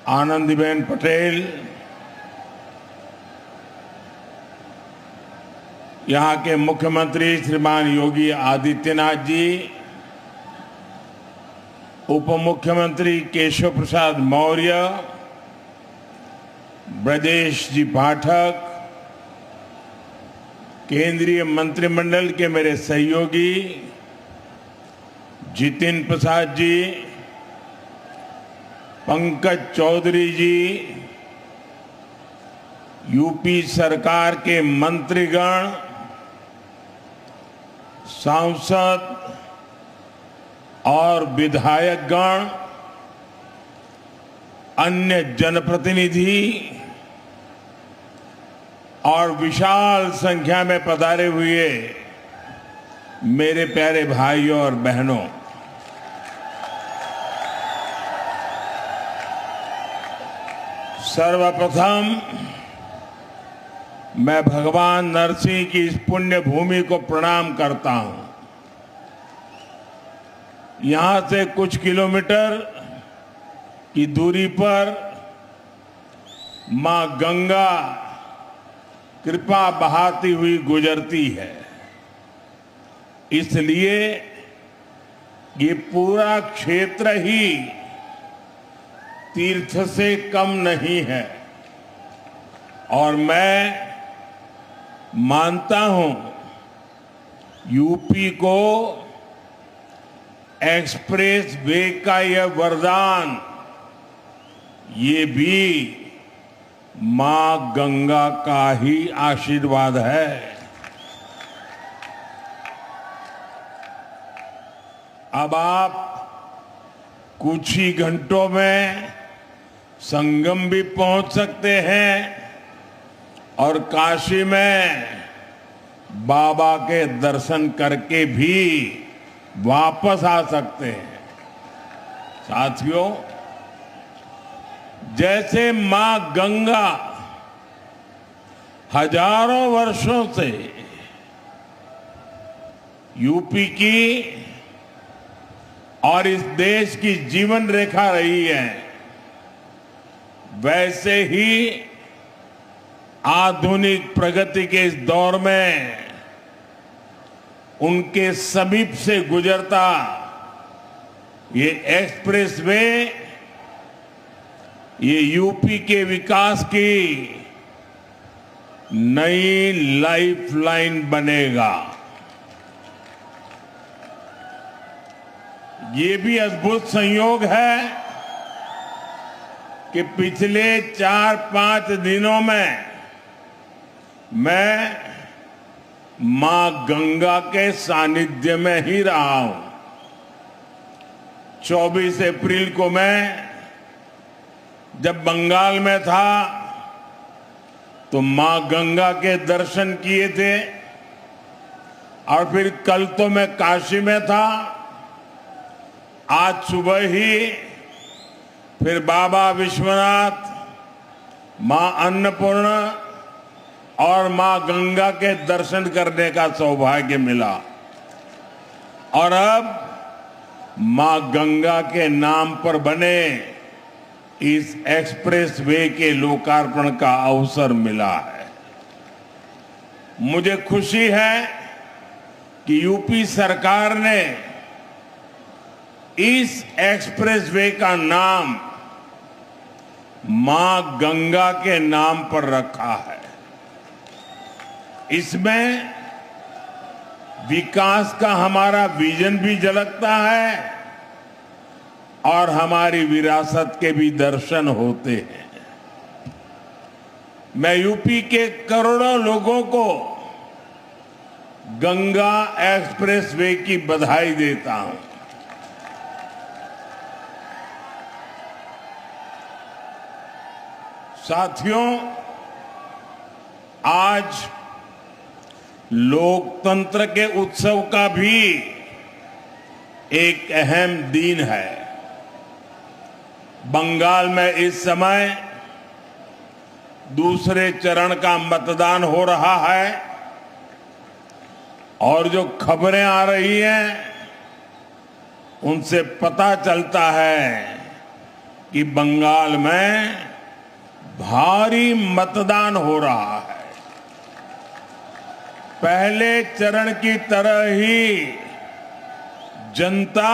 आनंदीबेन पटेल, यहाँ के मुख्यमंत्री श्रीमान योगी आदित्यनाथ जी, उप मुख्यमंत्री केशव प्रसाद मौर्य, ब्रजेश जी पाठक, केंद्रीय मंत्रिमंडल के मेरे सहयोगी जितिन प्रसाद जी, पंकज चौधरी जी, यूपी सरकार के मंत्रीगण, सांसद और विधायकगण, अन्य जनप्रतिनिधि और विशाल संख्या में पधारे हुए मेरे प्यारे भाइयों और बहनों, सर्वप्रथम मैं भगवान नरसिंह की इस पुण्य भूमि को प्रणाम करता हूं। यहां से कुछ किलोमीटर की दूरी पर मां गंगा कृपा बहाती हुई गुजरती है, इसलिए ये पूरा क्षेत्र ही तीर्थ से कम नहीं है। और मैं मानता हूं यूपी को एक्सप्रेस वे का यह वरदान ये भी मां गंगा का ही आशीर्वाद है। अब आप कुछ ही घंटों में संगम भी पहुंच सकते हैं और काशी में बाबा के दर्शन करके भी वापस आ सकते हैं। साथियों, जैसे मां गंगा हजारों वर्षों से यूपी की और इस देश की जीवन रेखा रही है, वैसे ही आधुनिक प्रगति के इस दौर में उनके समीप से गुजरता ये एक्सप्रेसवे ये यूपी के विकास की नई लाइफलाइन बनेगा। ये भी अद्भुत संयोग है कि पिछले 4-5 दिनों में मैं मां गंगा के सानिध्य में ही रहा हूं। 24 अप्रैल को मैं जब बंगाल में था तो मां गंगा के दर्शन किए थे, और फिर कल तो मैं काशी में था। आज सुबह ही फिर बाबा विश्वनाथ, मां अन्नपूर्णा और मां गंगा के दर्शन करने का सौभाग्य मिला। और अब मां गंगा के नाम पर बने इस एक्सप्रेस वे के लोकार्पण का अवसर मिला है। मुझे खुशी है कि यूपी सरकार ने इस एक्सप्रेस वे का नाम मां गंगा के नाम पर रखा है। इसमें विकास का हमारा विजन भी झलकता है और हमारी विरासत के भी दर्शन होते हैं। मैं यूपी के करोड़ों लोगों को गंगा एक्सप्रेसवे की बधाई देता हूं। साथियों, आज लोकतंत्र के उत्सव का भी एक अहम दिन है। बंगाल में इस समय दूसरे चरण का मतदान हो रहा है और जो खबरें आ रही हैं उनसे पता चलता है कि बंगाल में भारी मतदान हो रहा है। पहले चरण की तरह ही जनता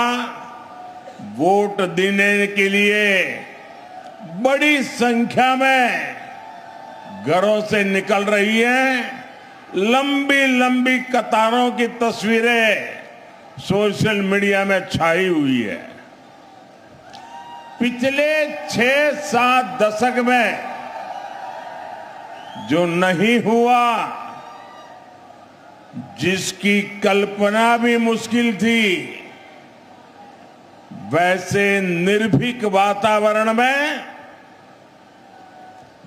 वोट देने के लिए बड़ी संख्या में घरों से निकल रही है। लंबी लंबी कतारों की तस्वीरें सोशल मीडिया में छाई हुई है। पिछले 6-7 दशक में जो नहीं हुआ, जिसकी कल्पना भी मुश्किल थी, वैसे निर्भीक वातावरण में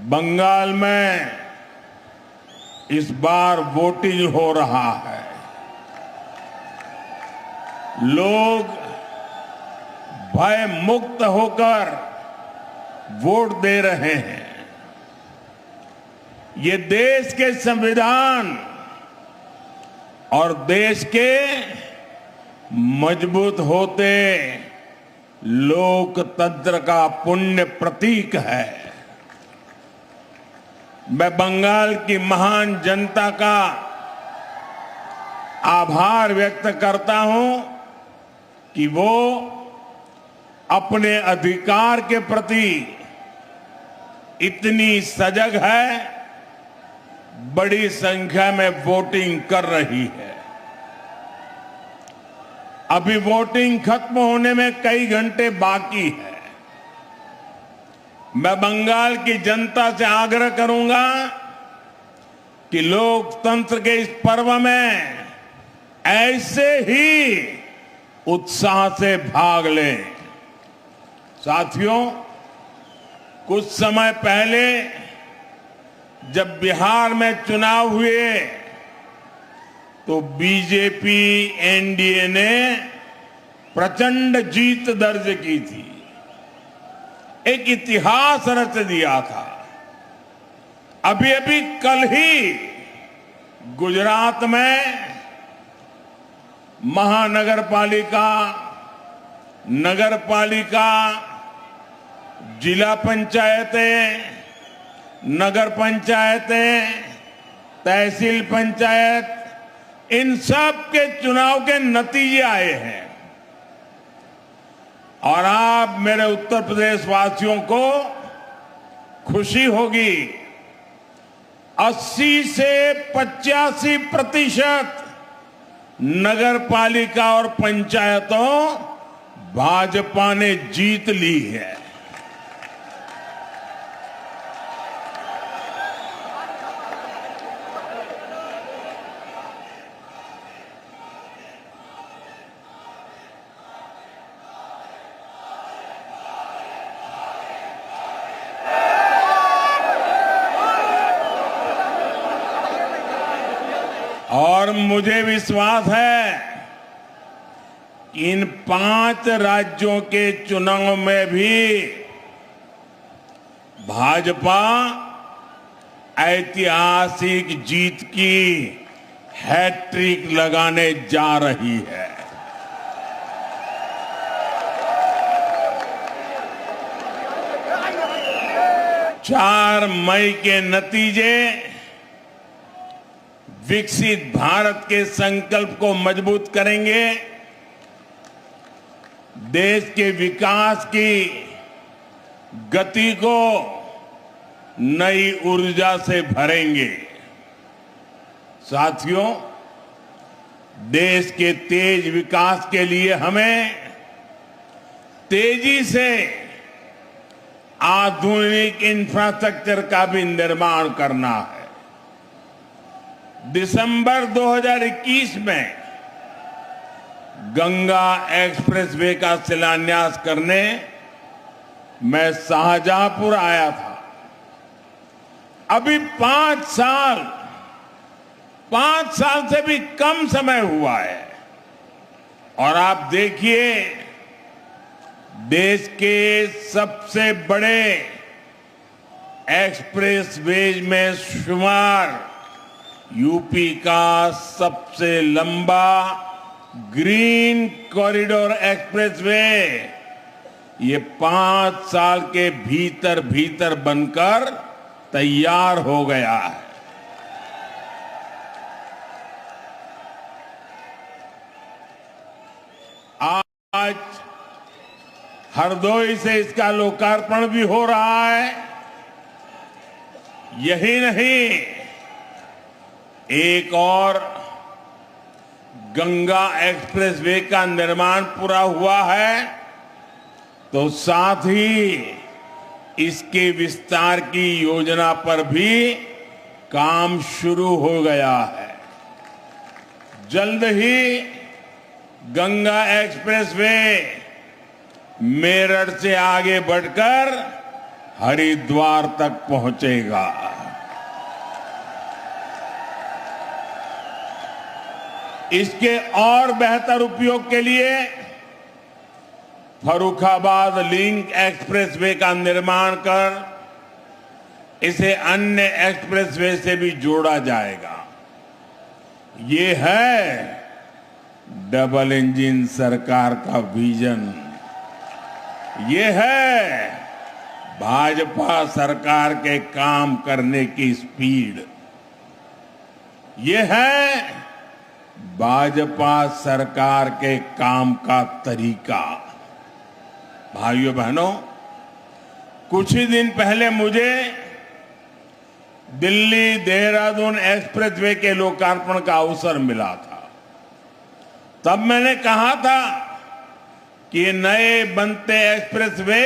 बंगाल में इस बार वोटिंग हो रहा है। लोग भय मुक्त होकर वोट दे रहे हैं। ये देश के संविधान और देश के मजबूत होते लोकतंत्र का पुण्य प्रतीक है। मैं बंगाल की महान जनता का आभार व्यक्त करता हूं कि वो अपने अधिकार के प्रति इतनी सजग है, बड़ी संख्या में वोटिंग कर रही है। अभी वोटिंग खत्म होने में कई घंटे बाकी है। मैं बंगाल की जनता से आग्रह करूंगा कि लोकतंत्र के इस पर्व में ऐसे ही उत्साह से भाग लें। साथियों, कुछ समय पहले जब बिहार में चुनाव हुए तो बीजेपी एनडीए ने प्रचंड जीत दर्ज की थी, एक इतिहास रच दिया था। अभी अभी कल ही गुजरात में महानगर पालिका, नगर पालिका, जिला पंचायतें, नगर पंचायतें, तहसील पंचायत, इन सब के चुनाव के नतीजे आए हैं। और आप मेरे उत्तर प्रदेश वासियों को खुशी होगी, 80 से 85% नगर पालिका और पंचायतों भाजपा ने जीत ली है। और मुझे विश्वास है कि इन 5 राज्यों के चुनाव में भी भाजपा ऐतिहासिक जीत की हैट्रिक लगाने जा रही है। चार मई के नतीजे विकसित भारत के संकल्प को मजबूत करेंगे, देश के विकास की गति को नई ऊर्जा से भरेंगे। साथियों, देश के तेज विकास के लिए हमें तेजी से आधुनिक इंफ्रास्ट्रक्चर का भी निर्माण करना है। दिसंबर 2021 में गंगा एक्सप्रेसवे का शिलान्यास करने मैं शाहजहांपुर आया था। अभी 5 साल से भी कम समय हुआ है और आप देखिए, देश के सबसे बड़े एक्सप्रेसवेज में शुमार यूपी का सबसे लंबा ग्रीन कॉरिडोर एक्सप्रेसवे ये 5 साल के भीतर भीतर बनकर तैयार हो गया है। आज हरदोई से इसका लोकार्पण भी हो रहा है। यही नहीं, एक और गंगा एक्सप्रेसवे का निर्माण पूरा हुआ है, तो साथ ही इसके विस्तार की योजना पर भी काम शुरू हो गया है। जल्द ही गंगा एक्सप्रेसवे मेरठ से आगे बढ़कर हरिद्वार तक पहुंचेगा। इसके और बेहतर उपयोग के लिए फर्रुखाबाद लिंक एक्सप्रेसवे का निर्माण कर इसे अन्य एक्सप्रेसवे से भी जोड़ा जाएगा। ये है डबल इंजन सरकार का विजन। ये है भाजपा सरकार के काम करने की स्पीड। ये है भाजपा सरकार के काम का तरीका। भाइयों बहनों, कुछ ही दिन पहले मुझे दिल्ली देहरादून एक्सप्रेसवे के लोकार्पण का अवसर मिला था। तब मैंने कहा था कि नए बनते एक्सप्रेसवे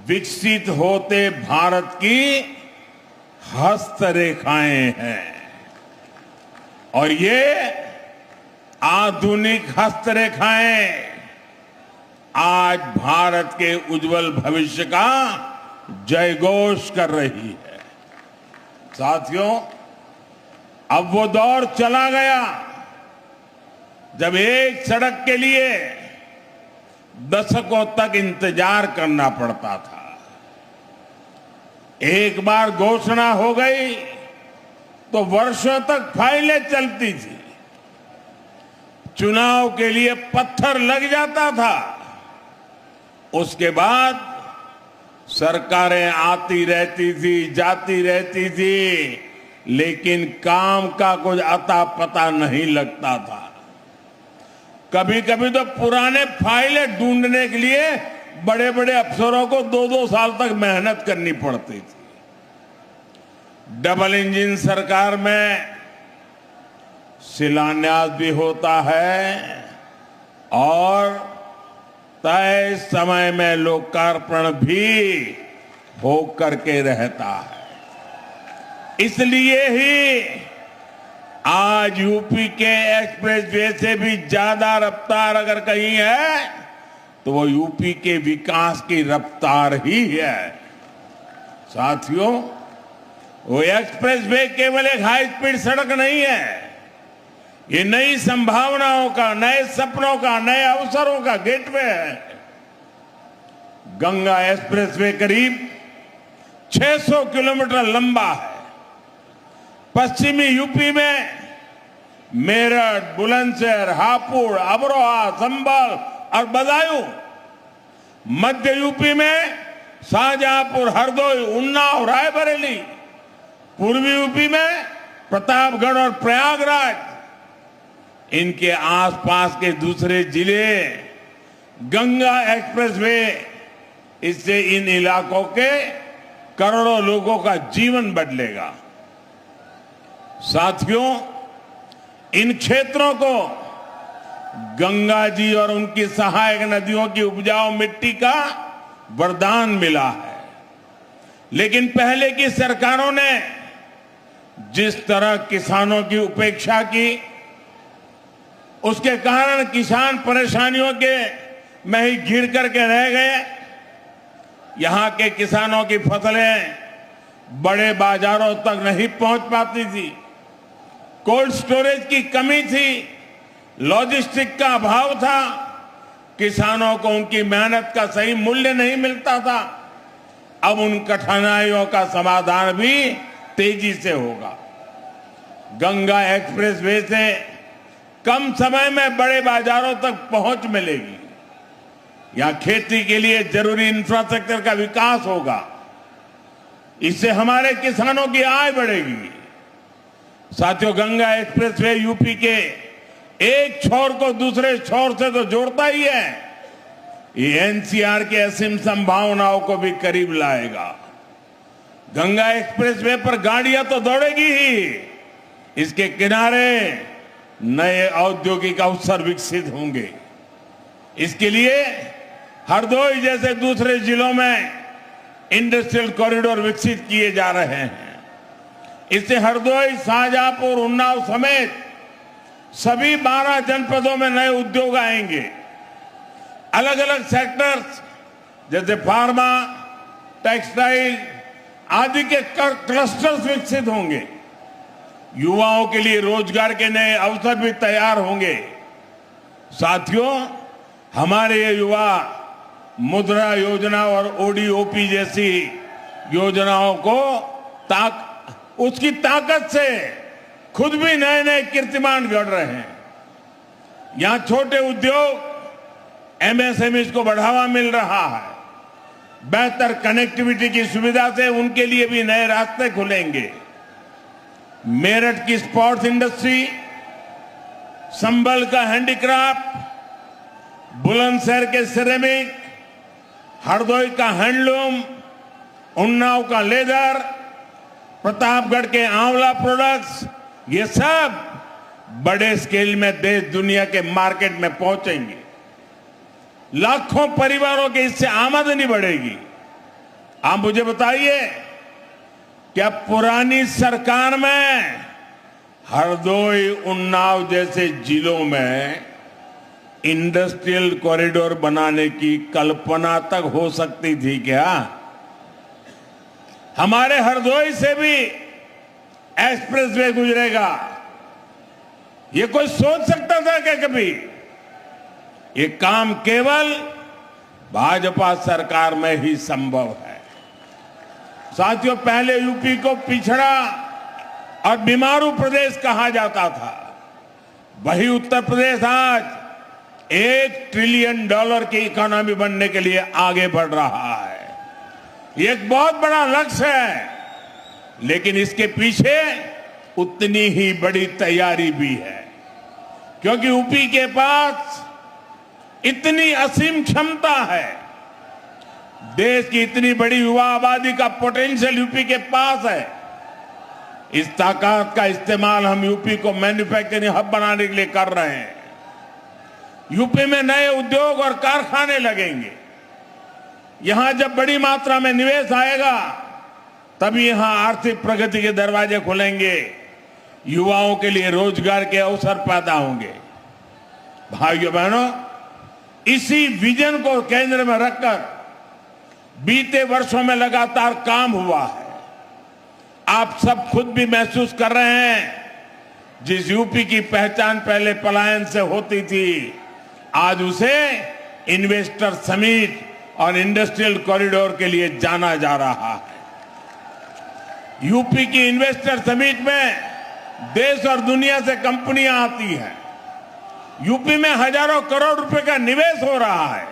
विकसित होते भारत की हस्तरेखाएं हैं और ये आधुनिक हस्तरेखाएं आज भारत के उज्जवल भविष्य का जयघोष कर रही है। साथियों, अब वो दौर चला गया जब एक सड़क के लिए दशकों तक इंतजार करना पड़ता था। एक बार घोषणा हो गई तो वर्षों तक फाइलें चलती थी। चुनाव के लिए पत्थर लग जाता था, उसके बाद सरकारें आती रहती थी, जाती रहती थी, लेकिन काम का कुछ अता पता नहीं लगता था। कभी कभी तो पुराने फाइलें ढूंढने के लिए बड़े बड़े अफसरों को 2-2 साल तक मेहनत करनी पड़ती थी। डबल इंजन सरकार में शिलान्यास भी होता है और तय समय में लोकार्पण भी हो करके रहता है। इसलिए ही आज यूपी के एक्सप्रेसवे से भी ज्यादा रफ्तार अगर कहीं है तो वो यूपी के विकास की रफ्तार ही है। साथियों, वो एक्सप्रेसवे केवल एक हाई स्पीड सड़क नहीं है, ये नई संभावनाओं का, नए सपनों का, नए अवसरों का गेटवे है। गंगा एक्सप्रेसवे करीब 600 किलोमीटर लंबा है। पश्चिमी यूपी में मेरठ, बुलंदशहर, हापुड़, अमरोहा, संभल और बदायूं, मध्य यूपी में शाहजहांपुर, हरदोई, उन्नाव, रायबरेली, पूर्वी यूपी में प्रतापगढ़ और प्रयागराज, इनके आसपास के दूसरे जिले गंगा एक्सप्रेसवे, इससे इन इलाकों के करोड़ों लोगों का जीवन बदलेगा। साथियों, इन क्षेत्रों को गंगा जी और उनकी सहायक नदियों की उपजाऊ मिट्टी का वरदान मिला है, लेकिन पहले की सरकारों ने जिस तरह किसानों की उपेक्षा की, उसके कारण किसान परेशानियों के में ही घिर करके रह गए। यहां के किसानों की फसलें बड़े बाजारों तक नहीं पहुंच पाती थी, कोल्ड स्टोरेज की कमी थी, लॉजिस्टिक का अभाव था, किसानों को उनकी मेहनत का सही मूल्य नहीं मिलता था। अब उन कठिनाइयों का समाधान भी तेजी से होगा। गंगा एक्सप्रेसवे से कम समय में बड़े बाजारों तक पहुंच मिलेगी। यहां खेती के लिए जरूरी इंफ्रास्ट्रक्चर का विकास होगा। इससे हमारे किसानों की आय बढ़ेगी। साथियों, गंगा एक्सप्रेसवे यूपी के एक छोर को दूसरे छोर से तो जोड़ता ही है, ये एनसीआर की असीम संभावनाओं को भी करीब लाएगा। गंगा एक्सप्रेसवे पर गाड़ियां तो दौड़ेगी ही, इसके किनारे नए औद्योगिक अवसर विकसित होंगे। इसके लिए हरदोई जैसे दूसरे जिलों में इंडस्ट्रियल कॉरिडोर विकसित किए जा रहे हैं। इससे हरदोई, शाहजहांपुर, उन्नाव समेत सभी 12 जनपदों में नए उद्योग आएंगे। अलग अलग सेक्टर्स जैसे फार्मा, टेक्सटाइल आदि के क्लस्टर्स विकसित होंगे। युवाओं के लिए रोजगार के नए अवसर भी तैयार होंगे। साथियों, हमारे ये युवा मुद्रा योजना और ओडीओपी जैसी योजनाओं को उसकी ताकत से खुद भी नए नए कीर्तिमान गढ़ रहे हैं। यहां छोटे उद्योग, एमएसएमई को बढ़ावा मिल रहा है। बेहतर कनेक्टिविटी की सुविधा से उनके लिए भी नए रास्ते खुलेंगे। मेरठ की स्पोर्ट्स इंडस्ट्री, संभल का हैंडीक्राफ्ट, बुलंदशहर के सिरेमिक, हरदोई का हैंडलूम, उन्नाव का लेदर, प्रतापगढ़ के आंवला प्रोडक्ट्स, ये सब बड़े स्केल में देश दुनिया के मार्केट में पहुंचेंगे। लाखों परिवारों के इससे आमदनी बढ़ेगी। आप मुझे बताइए, क्या पुरानी सरकार में हरदोई, उन्नाव जैसे जिलों में इंडस्ट्रियल कॉरिडोर बनाने की कल्पना तक हो सकती थी क्या? हमारे हरदोई से भी एक्सप्रेसवे गुजरेगा, ये कोई सोच सकता था क्या कभी? ये काम केवल भाजपा सरकार में ही संभव है। साथियों, पहले यूपी को पिछड़ा और बीमारू प्रदेश कहा जाता था, वही उत्तर प्रदेश आज $1 ट्रिलियन की इकोनॉमी बनने के लिए आगे बढ़ रहा है। ये एक बहुत बड़ा लक्ष्य है, लेकिन इसके पीछे उतनी ही बड़ी तैयारी भी है, क्योंकि यूपी के पास इतनी असीम क्षमता है। देश की इतनी बड़ी युवा आबादी का पोटेंशियल यूपी के पास है। इस ताकत का इस्तेमाल हम यूपी को मैन्युफैक्चरिंग हब बनाने के लिए कर रहे हैं। यूपी में नए उद्योग और कारखाने लगेंगे। यहां जब बड़ी मात्रा में निवेश आएगा, तभी यहां आर्थिक प्रगति के दरवाजे खुलेंगे, युवाओं के लिए रोजगार के अवसर पैदा होंगे। भाइयों बहनों, इसी विजन को केंद्र में रखकर बीते वर्षों में लगातार काम हुआ है। आप सब खुद भी महसूस कर रहे हैं, जिस यूपी की पहचान पहले पलायन से होती थी, आज उसे इन्वेस्टर समिट और इंडस्ट्रियल कॉरिडोर के लिए जाना जा रहा है। यूपी की इन्वेस्टर समिट में देश और दुनिया से कंपनियां आती हैं। यूपी में हजारों करोड़ रुपए का निवेश हो रहा है।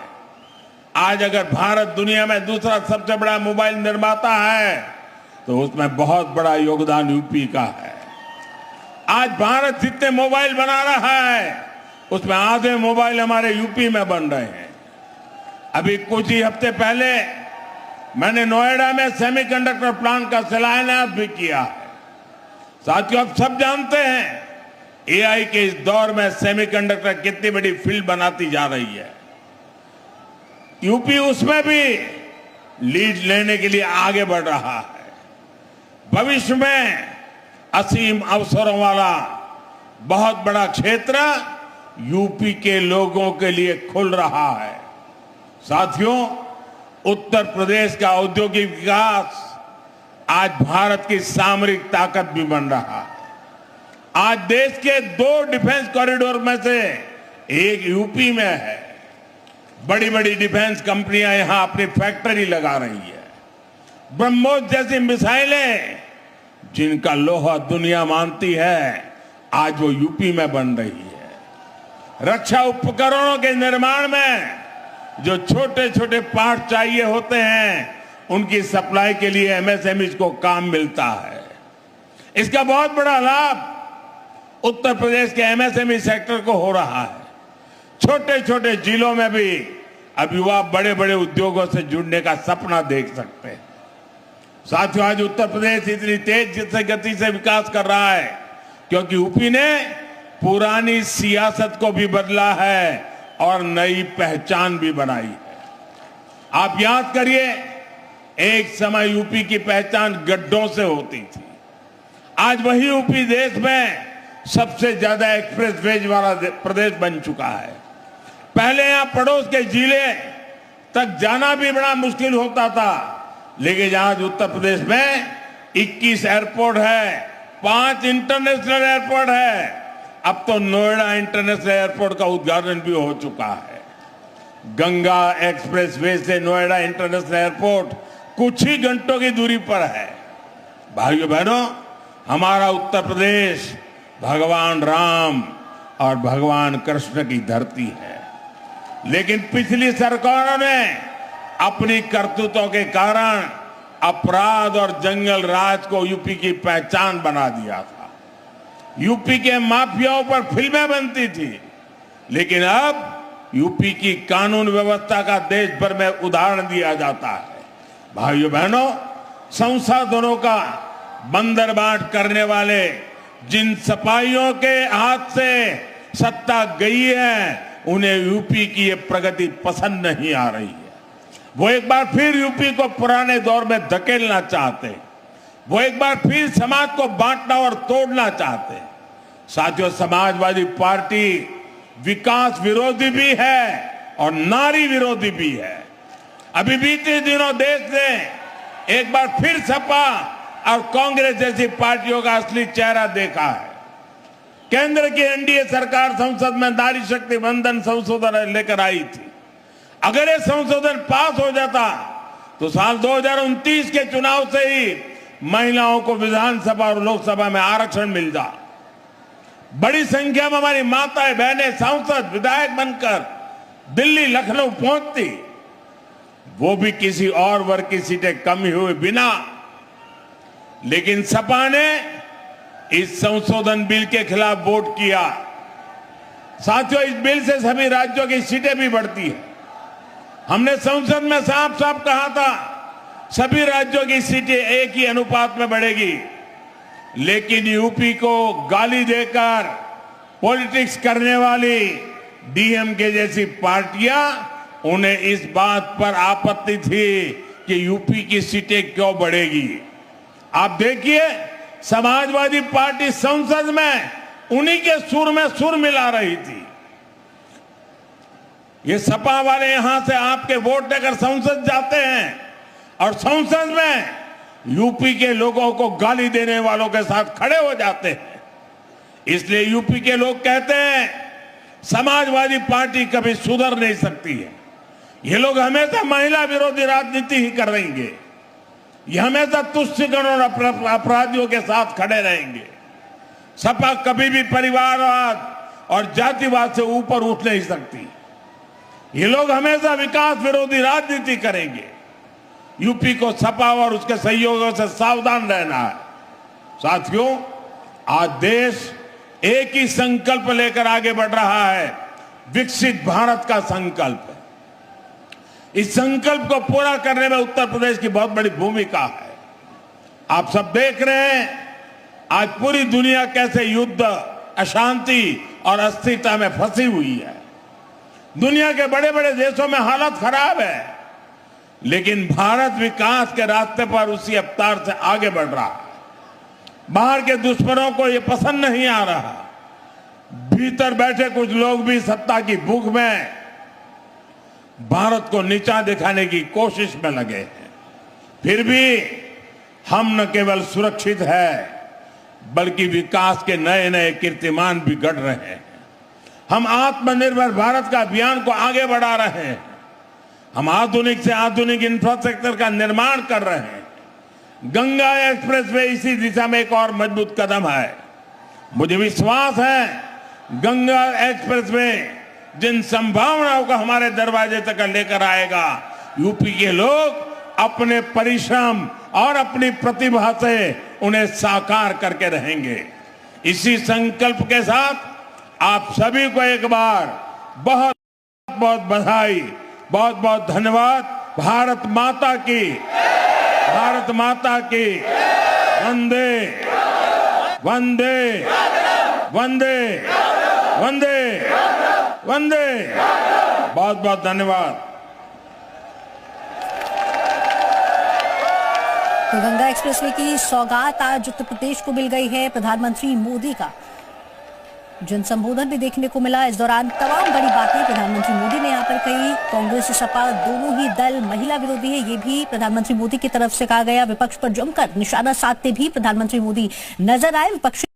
आज अगर भारत दुनिया में दूसरा सबसे बड़ा मोबाइल निर्माता है, तो उसमें बहुत बड़ा योगदान यूपी का है। आज भारत जितने मोबाइल बना रहा है, उसमें आधे मोबाइल हमारे यूपी में बन रहे हैं। अभी कुछ ही हफ्ते पहले मैंने नोएडा में सेमीकंडक्टर प्लांट का शिलान्यास भी किया है। साथियों, आप सब जानते हैं एआई के इस दौर में सेमीकंडक्टर कितनी बड़ी फील्ड बनाती जा रही है। यूपी उसमें भी लीड लेने के लिए आगे बढ़ रहा है। भविष्य में असीम अवसरों वाला बहुत बड़ा क्षेत्र यूपी के लोगों के लिए खुल रहा है। साथियों, उत्तर प्रदेश का औद्योगिक विकास आज भारत की सामरिक ताकत भी बन रहा है। आज देश के 2 डिफेंस कॉरिडोर में से एक यूपी में है। बड़ी बड़ी डिफेंस कंपनियां यहां अपनी फैक्ट्री लगा रही है। ब्रह्मोस जैसी मिसाइलें, जिनका लोहा दुनिया मानती है, आज वो यूपी में बन रही है। रक्षा उपकरणों के निर्माण में जो छोटे छोटे पार्ट चाहिए होते हैं उनकी सप्लाई के लिए एमएसएमई को काम मिलता है। इसका बहुत बड़ा लाभ उत्तर प्रदेश के एमएसएमई सेक्टर को हो रहा है। छोटे छोटे जिलों में भी अब युवा बड़े बड़े उद्योगों से जुड़ने का सपना देख सकते हैं। साथियों, आज उत्तर प्रदेश इतनी तेज गति से विकास कर रहा है क्योंकि यूपी ने पुरानी सियासत को भी बदला है और नई पहचान भी बनाई है। आप याद करिए, एक समय यूपी की पहचान गड्ढों से होती थी। आज वही यूपी देश में सबसे ज्यादा एक्सप्रेस वेज वाला प्रदेश बन चुका है। पहले यहां पड़ोस के जिले तक जाना भी बड़ा मुश्किल होता था, लेकिन आज उत्तर प्रदेश में 21 एयरपोर्ट है, 5 इंटरनेशनल एयरपोर्ट है। अब तो नोएडा इंटरनेशनल एयरपोर्ट का उद्घाटन भी हो चुका है। गंगा एक्सप्रेसवे से नोएडा इंटरनेशनल एयरपोर्ट कुछ ही घंटों की दूरी पर है। भाइयों बहनों, हमारा उत्तर प्रदेश भगवान राम और भगवान कृष्ण की धरती है, लेकिन पिछली सरकारों ने अपनी करतूतों के कारण अपराध और जंगल राज को यूपी की पहचान बना दिया था। यूपी के माफियाओं पर फिल्में बनती थी, लेकिन अब यूपी की कानून व्यवस्था का देश भर में उदाहरण दिया जाता है। भाइयों बहनों, संसाधनों का बंदरबाट करने वाले जिन सिपाहियों के हाथ से सत्ता गई है, उन्हें यूपी की ये प्रगति पसंद नहीं आ रही है। वो एक बार फिर यूपी को पुराने दौर में धकेलना चाहते हैं। वो एक बार फिर समाज को बांटना और तोड़ना चाहते हैं। साथियों, समाजवादी पार्टी विकास विरोधी भी है और नारी विरोधी भी है। अभी बीते दिनों देश ने एक बार फिर सपा और कांग्रेस जैसी पार्टियों का असली चेहरा देखा है। केंद्र की एनडीए सरकार संसद में नारी शक्ति वंदन संशोधन लेकर आई थी। अगर ये संशोधन पास हो जाता तो साल 2029 के चुनाव से ही महिलाओं को विधानसभा और लोकसभा में आरक्षण मिल जा। बड़ी संख्या में हमारी माताएं बहनें सांसद विधायक बनकर दिल्ली लखनऊ पहुंचती, वो भी किसी और वर्ग की सीटें कम हुए बिना। लेकिन सपा ने इस संशोधन बिल के खिलाफ वोट किया। साथियों, इस बिल से सभी राज्यों की सीटें भी बढ़ती है। हमने संसद में साफ साफ कहा था सभी राज्यों की सीटें एक ही अनुपात में बढ़ेगी, लेकिन यूपी को गाली देकर पॉलिटिक्स करने वाली डीएमके जैसी पार्टियां, उन्हें इस बात पर आपत्ति थी कि यूपी की सीटें क्यों बढ़ेगी। आप देखिए, समाजवादी पार्टी संसद में उन्हीं के सुर में सुर मिला रही थी। ये सपा वाले यहां से आपके वोट लेकर संसद जाते हैं और संसद में यूपी के लोगों को गाली देने वालों के साथ खड़े हो जाते हैं। इसलिए यूपी के लोग कहते हैं समाजवादी पार्टी कभी सुधर नहीं सकती है। ये लोग हमेशा महिला विरोधी राजनीति ही कर रहेंगे। ये हमेशा तुष्टिकरण और अपराधियों के साथ खड़े रहेंगे। सपा कभी भी परिवारवाद और जातिवाद से ऊपर उठ नहीं सकती। ये लोग हमेशा विकास विरोधी राजनीति करेंगे। यूपी को सपा और उसके सहयोगियों से सावधान रहना है। साथियों, आज देश एक ही संकल्प लेकर आगे बढ़ रहा है, विकसित भारत का संकल्प। इस संकल्प को पूरा करने में उत्तर प्रदेश की बहुत बड़ी भूमिका है। आप सब देख रहे हैं आज पूरी दुनिया कैसे युद्ध, अशांति और अस्थिरता में फंसी हुई है। दुनिया के बड़े बड़े देशों में हालत खराब है, लेकिन भारत विकास के रास्ते पर उसी रफ्तार से आगे बढ़ रहा है। बाहर के दुश्मनों को ये पसंद नहीं आ रहा। भीतर बैठे कुछ लोग भी सत्ता की भूख में भारत को नीचा दिखाने की कोशिश में लगे हैं। फिर भी हम न केवल सुरक्षित है, बल्कि विकास के नए नए कीर्तिमान भी गढ़ रहे हैं। हम आत्मनिर्भर भारत का अभियान को आगे बढ़ा रहे हैं। हम आधुनिक से आधुनिक इंफ्रास्ट्रक्चर का निर्माण कर रहे हैं। गंगा एक्सप्रेसवे इसी दिशा में एक और मजबूत कदम है। मुझे विश्वास है गंगा एक्सप्रेसवे जिन संभावनाओं को हमारे दरवाजे तक लेकर आएगा, यूपी के लोग अपने परिश्रम और अपनी प्रतिभा से उन्हें साकार करके रहेंगे। इसी संकल्प के साथ आप सभी को एक बार बहुत बहुत बधाई, बहुत बहुत धन्यवाद। भारत माता की, भारत माता की। वंदे वंदे वंदे वंदे वंदे। बहुत बहुत धन्यवाद। तो गंगा एक्सप्रेसवे की सौगात आज उत्तर प्रदेश को मिल गई है। प्रधानमंत्री मोदी का जन संबोधन भी देखने को मिला। इस दौरान तमाम बड़ी बातें प्रधानमंत्री मोदी ने यहाँ पर कही। कांग्रेस सपा दोनों ही दल महिला विरोधी है, ये भी प्रधानमंत्री मोदी की तरफ से कहा गया। विपक्ष पर जमकर निशाना साधते भी प्रधानमंत्री मोदी नजर आए। विपक्षी